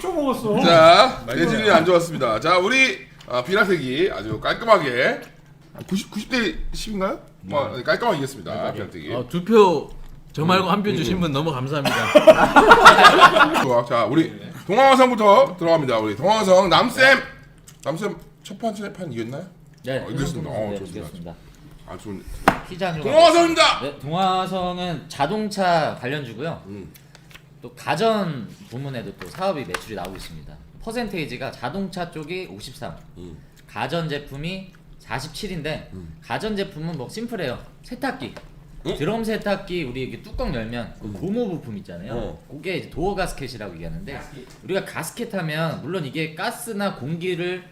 좀 먹었어. 자, 내질이 안 좋았습니다. 자, 우리 비라색이 아주 깔끔하게 90대 10인가요? 뭐 깔끔하게 이겼습니다. 비라색이. 두 표 저 말고 한 표 주신 분 너무 감사합니다. 좋아. 자, 우리 동화화성부터 들어갑니다. 우리 동화화성 남쌤 첫 번째 판 이겼나요? 네, 이겼습니다. 네, 좋습니다. 이겼습니다. 아, 좋은. 피자뉴. 동화화성입니다. 네, 동화성은 자동차 관련주고요. 또 가전 부문에도 또 사업이 매출이 나오고 있습니다. 퍼센테이지가 자동차 쪽이 53, 가전 제품이 47인데 가전 제품은 뭐 심플해요. 세탁기, 드럼 세탁기 우리 이렇게 뚜껑 열면 그 고무 부품 있잖아요. 그게 이제 도어 가스켓이라고 얘기하는데 우리가 가스켓 하면 물론 이게 가스나 공기를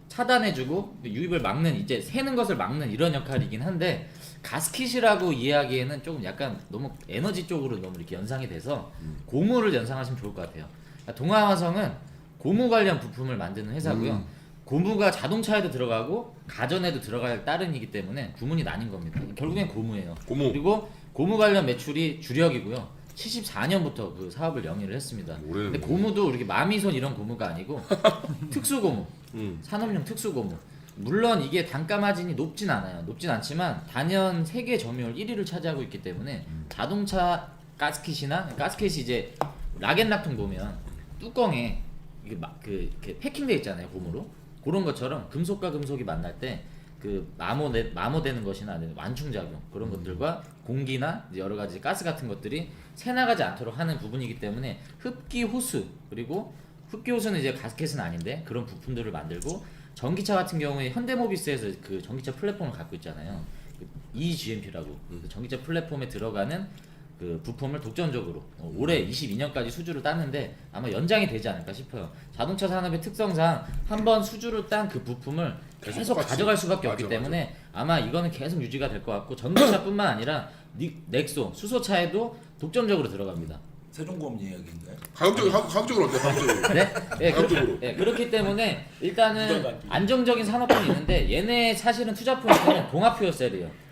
차단해주고 유입을 막는 이제 새는 것을 막는 이런 역할이긴 한데 가스킷이라고 이해하기에는 조금 약간 너무 에너지 쪽으로 너무 이렇게 연상이 돼서 고무를 연상하시면 좋을 것 같아요. 동화화성은 고무 관련 부품을 만드는 회사고요. 고무가 자동차에도 들어가고 가전에도 들어갈 따른이기 때문에 구문이 나뉜 겁니다. 결국엔 고무예요. 고무. 그리고 고무 관련 매출이 주력이고요. 74년부터 그 사업을 영위를 했습니다. 근데 고무도 이렇게 마미손 이런 고무가 아니고 특수 고무, 산업용 특수 고무. 물론 이게 단가 마진이 높진 않아요. 높진 않지만 단연 세계 점유율 1위를 차지하고 있기 때문에 자동차 가스켓이 이제 락앤락통 보면 뚜껑에 이게 막 이렇게 패킹돼 있잖아요, 고무로. 그런 것처럼 금속과 금속이 만날 때 그 마모되는 것이나 아니면 완충작용 그런 것들과 공기나 이제 여러 가지 가스 같은 것들이 새나가지 않도록 하는 부분이기 때문에 흡기 호수, 그리고 흡기 호수는 이제 가스켓은 아닌데 그런 부품들을 만들고, 전기차 같은 경우에 현대모비스에서 그 전기차 플랫폼을 갖고 있잖아요. 그 eGMP라고 전기차 플랫폼에 들어가는 그 부품을 독점적으로 올해 22년까지 수주를 땄는데 아마 연장이 되지 않을까 싶어요. 자동차 산업의 특성상 한번 수주를 딴 그 부품을 계속 가져갈 수밖에 없기 때문에 아마 이거는 계속 유지가 될 것 같고, 전기차뿐만 아니라 넥소 수소차에도 독점적으로 들어갑니다. 세종보험 이야기인가요? 가격적으로 어때요? 가격적으로. 네? 네, 가격적으로. 그렇기 때문에 일단은 안정적인 산업군이 있는데 얘네 사실은 투자 포인트는 동아퓨어셀이에요.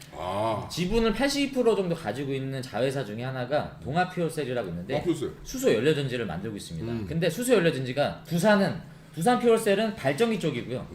지분을 82% 정도 가지고 있는 자회사 중에 하나가 동아퓨어셀이라고 있는데 수소 연료전지를 만들고 있습니다. 근데 수소 연료전지가 두산 퓨어셀은 발전기 쪽이고요.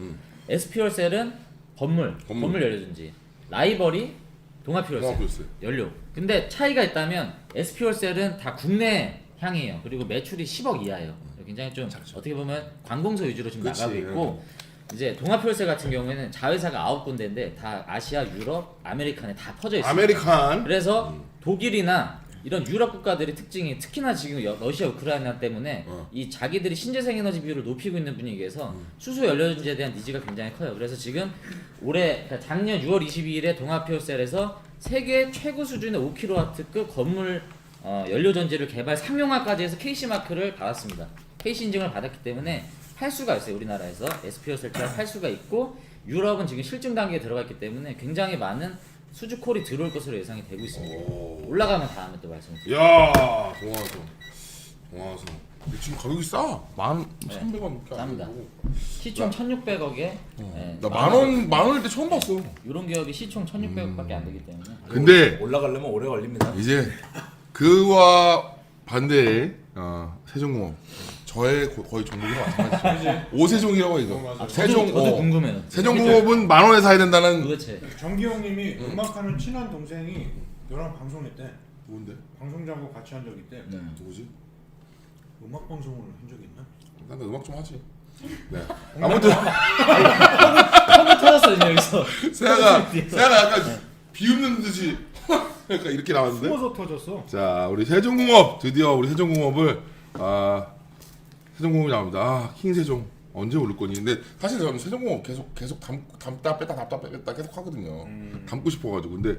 S퓨어셀은 건물 연료전지, 라이벌이 동아퓨어셀 연료. 근데 차이가 있다면 S퓨어셀은 다 국내 향이에요. 그리고 매출이 10억 이하예요. 굉장히 좀 어떻게 보면 관공서 위주로 지금 나가고 있고, 이제 동아퓨어셀 같은 경우에는 자회사가 9군데인데 다 아시아, 유럽, 아메리칸에 다 퍼져 있습니다. 아메리칸. 그래서 독일이나 이런 유럽 국가들의 특징이, 특히나 지금 러시아, 우크라이나 때문에 이 자기들이 신재생 에너지 비율을 높이고 있는 분위기에서 수소 연료전지에 대한 니즈가 굉장히 커요. 그래서 지금 그러니까 작년 6월 22일에 동아퓨어셀에서 세계 최고 수준의 5kW급 건물 연료전지를 개발 상용화까지 해서 KC 마크를 받았습니다. KC 인증을 받았기 때문에 팔 수가 있어요. 우리나라에서 S퓨어셀처럼 팔 수가 있고, 유럽은 지금 실증 단계에 들어가 있기 때문에 굉장히 많은 수주콜이 들어올 것으로 예상이 되고 있습니다. 올라가면 다음에 또 말씀드릴게요. 야, 동화화성. 지금 가격이 싸. 1,300원밖에 안 쌉니다. 되고. 시총 1,600억에 네, 나 만 원일 때 처음 봤어. 이런 기업이 시총 1,600억밖에 안 되기 때문에. 근데 올라가려면 오래 걸립니다. 이제 그와 반대의 세종공업. 저의 거의 종목이랑 마찬가지죠. 오세종이라고 이거. 저도 궁금해요. 세종공업은 만 원에 사야 된다는. 도대체 정기 형님이 음악하는 친한 동생이 너랑 방송했대. 뭔데? 방송장고 같이 한 적 있대. 누구지? 음악 방송을 한 적이 있나? 난 음악 좀 하지. 네. 아무튼 턱이 터졌어 지금 여기서. 세아가 약간 비웃는 듯이 약간 이렇게 나왔는데. 숨어서 터졌어. 자, 우리 세종공업 드디어 우리 세종공업을 세종공업이 나옵니다. 킹세종 언제 오를 거니? 근데 사실 저는 세종공업 계속 담다 뺐다 계속 하거든요. 담고 싶어가지고. 근데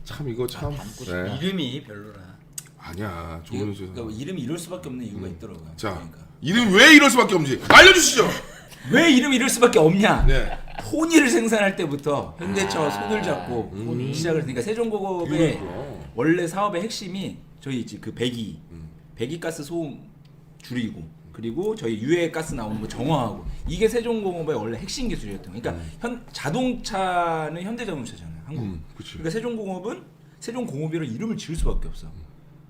참 이거 참 네. 이름이 별로라. 아니야. 좋은 뉴스. 그러니까 이름이 이럴 수밖에 없는 이유가 있더라고요. 자, 그러니까. 이름 왜 이럴 수밖에 없는지 알려주시죠. 왜 이름이 이럴 수밖에 없냐? 네. 포니를 생산할 때부터 현대차와 손을 잡고 시작을 했으니까 세종공업의 원래 사업의 핵심이 저희 이제 그 배기가스 소음 줄이고, 그리고 저희 유해 가스 나오는 거 정화하고, 이게 세종공업의 원래 핵심 기술이었던 거예요. 그러니까 자동차는 현대자동차잖아요, 한국. 그러니까 세종공업이라는 이름을 지을 수밖에 없어.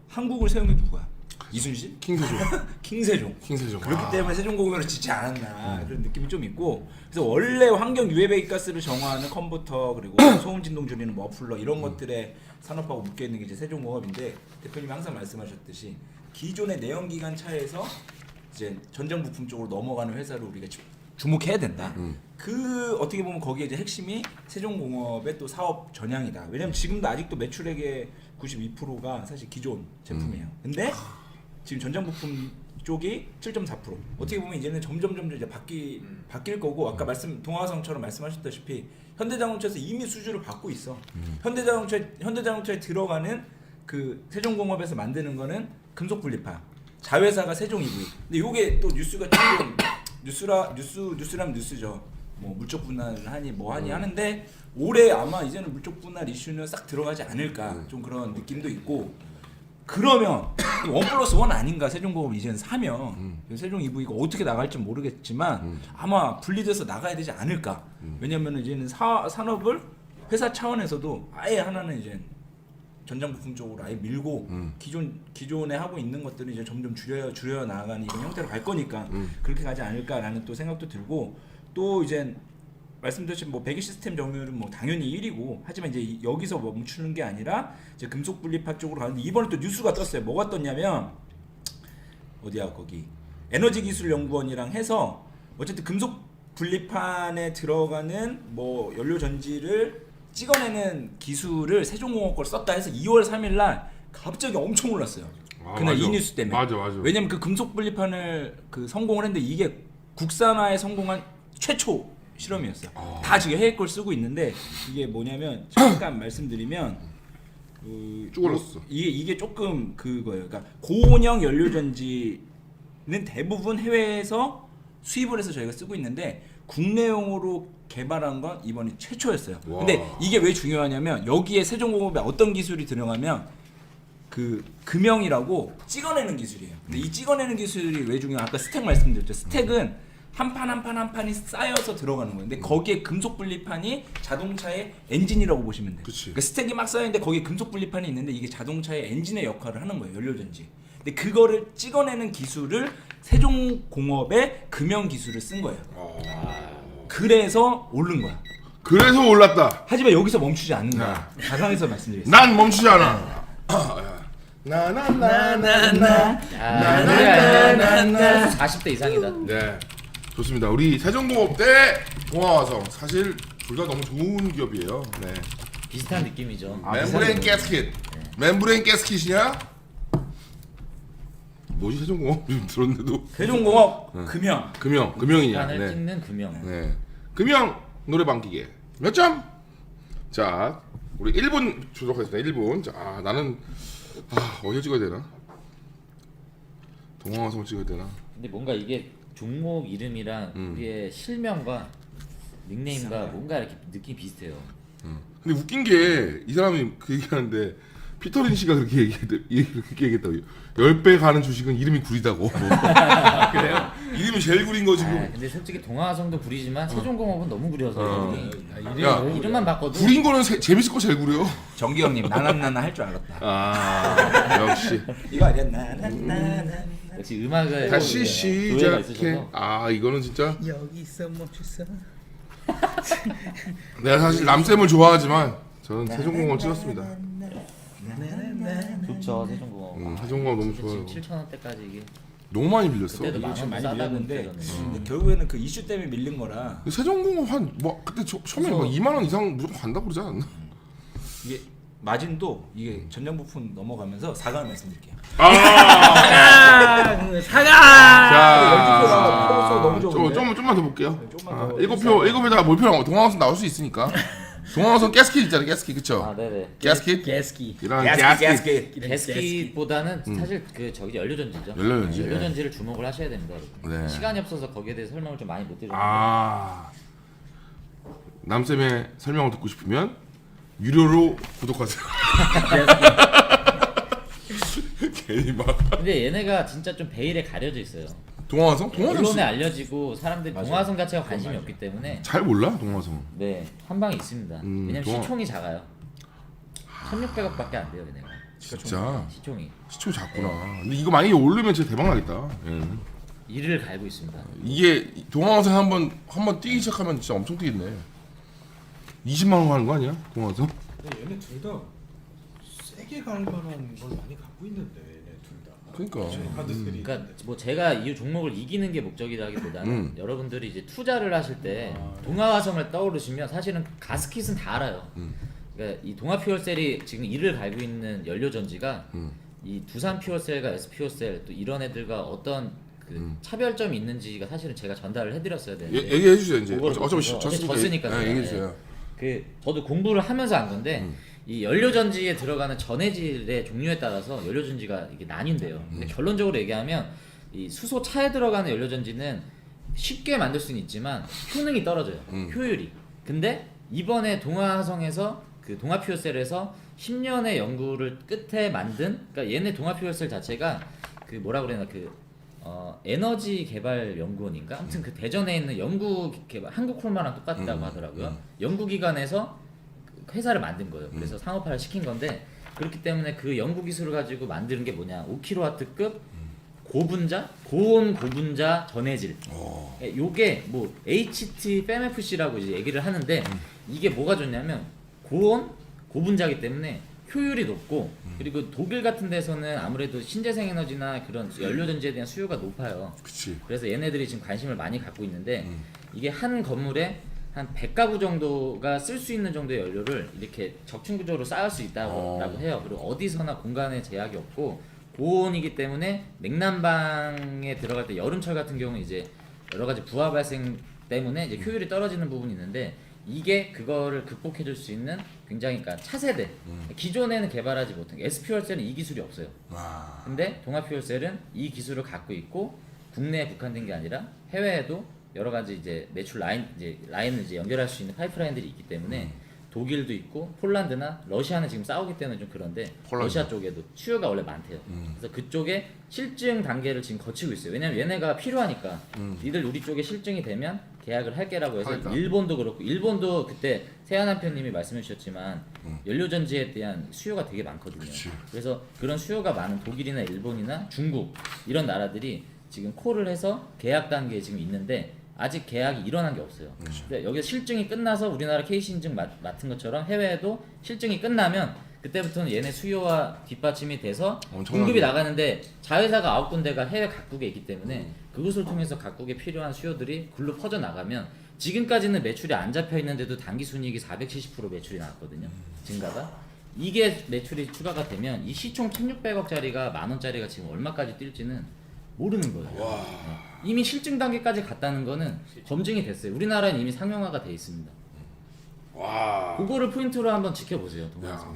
한국을 세운 게 누구야? 이순신? 킹세종. 킹세종. 킹세종. 그렇기 아. 때문에 세종공업을 짓지 않았나 그런 느낌이 좀 있고 그래서 원래 환경 유해 배기가스를 정화하는 컨버터 그리고 소음 진동 줄이는 머플러 이런 것들에 산업하고 묶여 있는 게 이제 세종공업인데 대표님이 항상 말씀하셨듯이 기존의 내연기관 차에서 이제 전장 부품 쪽으로 넘어가는 회사를 우리가 주목해야 된다. 그 어떻게 보면 거기에 이제 핵심이 세종공업의 또 사업 전향이다. 왜냐면 지금도 아직도 매출액의 92%가 사실 기존 제품이에요. 근데 지금 전장 부품 쪽이 7.4%. 어떻게 보면 이제는 점점 이제 바뀔 거고 아까 동화성처럼 말씀하셨다시피 현대자동차에서 이미 수주를 받고 있어. 현대자동차에 들어가는 그 세종공업에서 만드는 거는 금속 분리판. 자회사가 세종 EV. 근데 요게 또 뉴스가 조금 뉴스라면 뉴스죠. 뭐 물적 분할을 하니 뭐 하니 하는데 올해 아마 이제는 물적 분할 이슈는 싹 들어가지 않을까 좀 그런 느낌도 있고 그러면 1+1 아닌가 세종공업 이제는 사면 세종 EV가 어떻게 나갈지 모르겠지만 아마 분리돼서 나가야 되지 않을까 왜냐면 이제는 산업을 회사 차원에서도 아예 하나는 이제 전장 부품 쪽으로 아예 밀고 기존에 하고 있는 것들을 이제 점점 줄여 나가는 이런 형태로 갈 거니까 그렇게 가지 않을까라는 또 생각도 들고 또 이제 말씀드린 뭐 배기 시스템 점유율은 뭐 당연히 1위고 하지만 이제 여기서 멈추는 게 아니라 이제 금속 분리파 쪽으로 가는데 이번에 또 뉴스가 떴어요. 뭐가 떴냐면 어디야 거기 에너지기술연구원이랑 해서 어쨌든 금속 분리판에 들어가는 뭐 연료 전지를 찍어내는 기술을 세종공업 걸 썼다 해서 2월 3일날 갑자기 엄청 올랐어요. 그날 맞아. 이 뉴스 때문에. 맞아. 왜냐면 그 금속 분리판을 그 성공을 했는데 이게 국산화에 성공한 최초 실험이었어요. 다 지금 해외 걸 쓰고 있는데 이게 뭐냐면 잠깐 말씀드리면 쭉 올랐어. 이게 조금 그거예요. 그러니까 고온형 연료 전지는 대부분 해외에서 수입을 해서 저희가 쓰고 있는데 국내용으로 개발한 건 이번이 최초였어요. 와. 근데 이게 왜 중요하냐면 여기에 세종공업에 어떤 기술이 들어가면 그 금형이라고 찍어내는 기술이에요. 근데 이 찍어내는 기술이 왜 중요해? 아까 스택 말씀드렸죠. 스택은 한 판이 쌓여서 들어가는 거예요. 근데 거기에 금속 분리판이 자동차의 엔진이라고 보시면 돼요. 그치. 그러니까 스택이 막 쌓여있는데 거기에 금속 분리판이 있는데 이게 자동차의 엔진의 역할을 하는 거예요. 연료전지. 근데 그거를 찍어내는 기술을 세종공업의 금형 기술을 쓴 거예요. 그래서 오른 거야. 그래서 올랐다. 하지만 여기서 멈추지 않는 거야. 가상에서 말씀드리겠습니다. 난 멈추지 않아. 나나나나나. 나나나나 40대 이상이다. 네, 좋습니다. 우리 세종공업 대 동아화성 사실 둘 다 너무 좋은 기업이에요. 네. 비슷한 느낌이죠. 멤브레인 가스킷. 멤브레인 가스킷이냐? 뭐지 세종공업 좀 들었는데도 세종공업 금형. 금형이냐? 판을 네. 찍는 금형. 네. 금형 노래방 기계 몇 점? 자, 우리 1분 주도록 하겠습니다. 1분. 자, 나는 어디 찍어야 되나? 동아화성 찍어야 되나? 근데 뭔가 이게 종목 이름이랑 우리의 실명과 닉네임과 뭔가 이렇게 느낌이 비슷해요. 근데 웃긴 게 이 사람이 그 얘기하는데 피터린 씨가 그렇게 얘기했다고. 10배 가는 주식은 이름이 구리다고. 그래요? 이름이 제일 구린 거 지금. 근데 솔직히 동아화성도 구리지만 세종공업은 너무 구려서 야, 이름만 바꿔도 구린 거는 재밌을 거 제일 구려. 정기 형님 나나나나 할 줄 알았다. 역시. 이거 아니야 나나나나. 역시 음악을 다시 조예가 시작해. 있으셔서. 이거는 진짜. 여기서 멈췄어. 내가 사실 남쌤을 좋아하지만 저는 세종공업 찍었습니다. 좋죠 세종공업. 세종공업 너무 좋아요. 지금 7,000원대까지 이게 너무 많이 빌렸어. 그때도 이거 많이 많이 싸다고 밀렸는데 그때는. 근데 결국에는 그 이슈 때문에 밀린 거라 세종공업 그때 처음에 막 2만 원 이상 무조건 간다고 그러지 않았나? 이게 마진도 이게 전장 부품 넘어가면서 사과를 말씀드릴게요. 자, 좀만 더 볼게요. 조금만 더 7표에다 몰표랑 동화화성 나올 수 있으니까. 동화화성 가스킷 있잖아요, 가스킷 그쵸? 네네. 가스킷? 게스키. 이런 가스켓. 게스킷보다는 사실 그 저기 연료전지죠. 연료전지. 연료전지를 주목을 하셔야 됩니다. 여러분. 네. 시간이 없어서 거기에 대해서 설명을 좀 많이 못 드렸는데 남쌤의 설명을 듣고 싶으면 유료로 구독하세요. 괜히 막 근데 얘네가 진짜 좀 베일에 가려져 있어요. 동화화성? 언론에 알려지고 사람들이 동화성 자체가 관심이 없기 때문에 잘 몰라 동화화성. 네, 한 방에 있습니다. 왜냐면 동화- 시총이 작아요. 1,600억밖에 안 돼요, 얘네가. 진짜 시총이 시총 작구나. 근데 이거 만약에 오르면 진짜 대박 나겠다. 얘는. 이를 갈고 있습니다. 이게 동화화성 한번 뛰기 시작하면 진짜 엄청 뛰겠네. 20만 원 하는 거 아니야? 동화화성? 근데 얘네 둘 다 세게 갈 만한 걸 많이 갖고 있는데 얘네 둘 다. 그러니까. 하드들이. 그러니까 뭐 제가 이 종목을 이기는 게 목적이라기보다는 여러분들이 이제 투자를 하실 때 동아화성을 떠오르시면 사실은 가스킷은 다 알아요. 그러니까 이 동아퓨얼셀이 지금 이를 갈고 있는 연료전지가 이 두산퓨얼셀과 SP퓨얼셀 또 이런 애들과 어떤 그 차별점이 있는지가 사실은 제가 전달을 해드렸어야 되는데 얘기해 주세요 이제. 그거를 어차피 졌으니까 네, 얘기해 주세요. 그 저도 공부를 하면서 안 건데 이 연료전지에 들어가는 전해질의 종류에 따라서 연료전지가 이게 나뉜대요. 근데 결론적으로 얘기하면 이 수소 차에 들어가는 연료전지는 쉽게 만들 수는 있지만 효능이 떨어져요. 효율이. 근데 이번에 동아화성에서 그 동아퓨어셀에서 10년의 연구를 끝에 만든 그러니까 얘네 동아퓨어셀 자체가 그 뭐라 그래나 그 에너지 개발 연구원인가? 아무튼 그 대전에 있는 연구 개발 한국 콜마랑 똑같다고 하더라고요. 연구기관에서 그 회사를 만든 거예요. 그래서 상업화를 시킨 건데 그렇기 때문에 그 연구 기술을 가지고 만드는 게 뭐냐? 5kW급 고분자, 고온 고분자 전해질. 요게 뭐 HT FMFC라고 이제 얘기를 하는데 이게 뭐가 좋냐면 고온 고분자이기 때문에 효율이 높고 그리고 독일 같은 데서는 아무래도 신재생 에너지나 그런 연료전지에 대한 수요가 높아요. 그치. 그래서 얘네들이 지금 관심을 많이 갖고 있는데 이게 한 건물에 한 100가구 정도가 쓸 수 있는 정도의 연료를 이렇게 적층구조로 쌓을 수 있다고 해요. 그리고 어디서나 공간에 제약이 없고 고온이기 때문에 냉난방에 들어갈 때 여름철 같은 경우는 이제 여러 가지 부하 발생 때문에 이제 효율이 떨어지는 부분이 있는데 이게 그거를 극복해 줄 수 있는 굉장히 그러니까 차세대 기존에는 개발하지 못한 SP퓨얼셀은 이 기술이 없어요. 근데 동아퓨얼셀은 이 기술을 갖고 있고 국내에 국한된 게 아니라 해외에도 여러 가지 이제 매출 라인을 이제 연결할 수 있는 파이프라인들이 있기 때문에 독일도 있고 폴란드나 러시아는 지금 싸우기 때문에 좀 그런데 러시아 쪽에도 수요가 원래 많대요. 그래서 그쪽에 실증 단계를 지금 거치고 있어요. 왜냐면 얘네가 필요하니까 니들 우리 쪽에 실증이 되면 계약을 할게라고 해서 하겠다. 일본도 그렇고 일본도 그때 세한 남편님이 말씀해 주셨지만 연료전지에 대한 수요가 되게 많거든요. 그래서 그런 수요가 많은 독일이나 일본이나 중국 이런 나라들이 지금 콜을 해서 계약 단계에 지금 있는데 아직 계약이 일어난 게 없어요. 근데 여기서 실증이 끝나서 우리나라 KC 인증 맡은 것처럼 해외에도 실증이 끝나면 그때부터는 얘네 수요와 뒷받침이 돼서 공급이 나가는데 자회사가 9군데가 해외 각국에 있기 때문에 그것을 통해서 각국에 필요한 수요들이 글로 퍼져 나가면 지금까지는 매출이 안 잡혀 있는데도 단기 순이익이 470% 매출이 나왔거든요. 증가가. 이게 매출이 추가가 되면 이 시총 1,600억짜리가 만원짜리가 지금 얼마까지 뛸지는 모르는 거예요. 네. 이미 실증 단계까지 갔다는 거는 검증이 됐어요. 우리나라는 이미 상용화가 돼 있습니다. 와. 그거를 포인트로 한번 지켜보세요. 야,